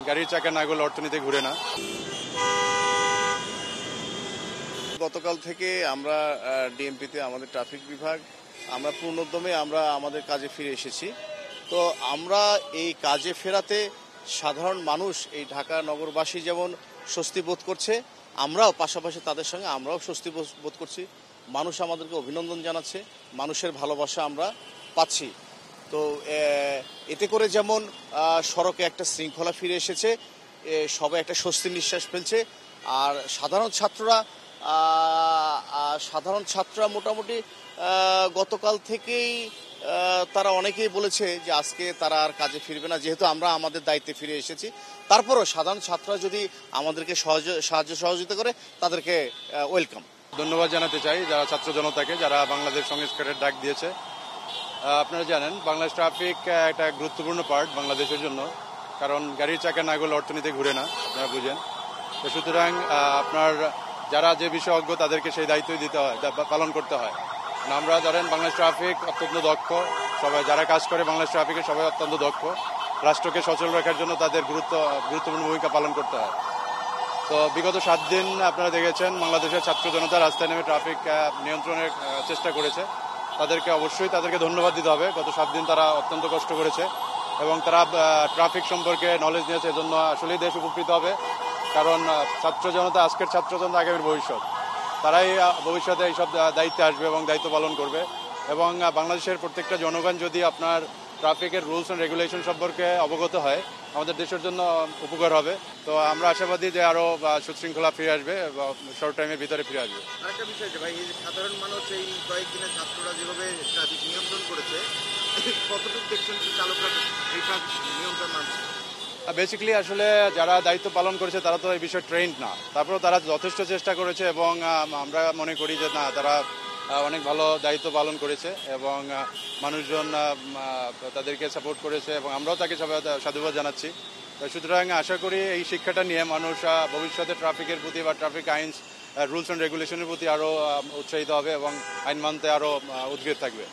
গাড়ির চাকা না গেলে অর্থনীতি ঘুরে না। গতকাল থেকে আমরা ডিএমপিতে আমাদের ট্রাফিক বিভাগ আমরা পূর্ণোদ্যমে আমরা আমাদের কাজে ফিরে এসেছি। তো আমরা এই কাজে ফেরাতে সাধারণ মানুষ এই ঢাকা নগরবাসী যেমন স্বস্তি বোধ করছে, আমরাও পাশাপাশি তাদের সঙ্গে আমরাও স্বস্তি বোধ করছি। মানুষ আমাদেরকে অভিনন্দন জানাচ্ছে, মানুষের ভালোবাসা আমরা পাচ্ছি। তো এতে করে যেমন সড়কে একটা শৃঙ্খলা ফিরে এসেছে, সবাই একটা স্বস্তির নিঃশ্বাস ফেলছে। আর সাধারণ ছাত্ররা মোটামুটি গতকাল থেকেই তারা অনেকেই বলেছে যে আজকে তারা আর কাজে ফিরবে না, যেহেতু আমরা আমাদের দায়িত্বে ফিরে এসেছি। তারপরও সাধারণ ছাত্ররা যদি আমাদেরকে সাহায্য সহযোগিতা করে তাদেরকে ওয়েলকাম। ধন্যবাদ জানাতে চাই যারা ছাত্র জনতাকে, যারা বাংলাদেশ সংস্কারের ডাক দিয়েছে। আপনারা জানেন বাংলাদেশ ট্রাফিক একটা গুরুত্বপূর্ণ পার্ট বাংলাদেশের জন্য, কারণ গাড়ির চাকা না গেলে অর্থনীতি ঘুরে না, আপনারা বুঝেন। তো সুতরাং আপনার যারা যে বিশেষজ্ঞ তাদেরকে সেই দায়িত্বই দিতে হয়, পালন করতে হয়। আমরা ধরেন বাংলাদেশ ট্রাফিক অত্যন্ত দক্ষ, সবাই যারা কাজ করে বাংলাদেশ ট্রাফিকে সবাই অত্যন্ত দক্ষ। রাষ্ট্রকে সচল রাখার জন্য তাদের গুরুত্বপূর্ণ ভূমিকা পালন করতে হয়। তো বিগত 7 দিন আপনারা দেখেছেন বাংলাদেশের ছাত্র জনতা রাস্তায় নেমে ট্রাফিক নিয়ন্ত্রণের চেষ্টা করেছে। তাদেরকে ধন্যবাদ দিতে হবে। গত 7 দিন তারা অত্যন্ত কষ্ট করেছে এবং তারা ট্রাফিক সম্পর্কে নলেজ নিয়েছে। এজন্য আসলেই দেশ উপকৃত হবে, কারণ ছাত্র জনতা আজকের ছাত্র জনতা আগামীর ভবিষ্যৎ। তারাই ভবিষ্যতে এইসব দায়িত্বে আসবে এবং দায়িত্ব পালন করবে। এবং বাংলাদেশের প্রত্যেকটা জনগণ যদি আপনার ট্রাফিকের রুলস অ্যান্ড রেগুলেশন সম্পর্কে অবগত হয়, আমাদের দেশের জন্য উপকার হবে। তো আমরা আশাবাদী যে আরো সুশৃঙ্খলা ফিরে আসবে, শর্ট টাইমের ভিতরে ফিরে আসবে। আরেকটা বিষয় যে ভাই, এই যে সাধারণ মানুষ এই কয়েকদিনে ছাত্ররা যেভাবে ট্রাফিক নিয়ন্ত্রণ করেছে, কতটুকু দেখছেন চালকরা এই ট্রাফিক নিয়ন্ত্রণ মানছে? বেসিক্যালি আসলে যারা দায়িত্ব পালন করেছে তারা তো এই বিষয়ে ট্রেন্ড না, তারপরেও তারা যথেষ্ট চেষ্টা করেছে এবং আমরা মনে করি যে না, তারা অনেক ভালো দায়িত্ব পালন করেছে এবং মানুষজন তাদেরকে সাপোর্ট করেছে এবং আমরাও তাকে সাধুবাদ জানাচ্ছি। সুতরাং আশা করি এই শিক্ষাটা নিয়ে মানুষ ভবিষ্যতে ট্রাফিকের প্রতি বা ট্রাফিক আইন রুলস অ্যান্ড রেগুলেশনের প্রতি আরও উৎসাহিত হবে এবং আইন মানতে আরও উদ্গ্রীব থাকবে।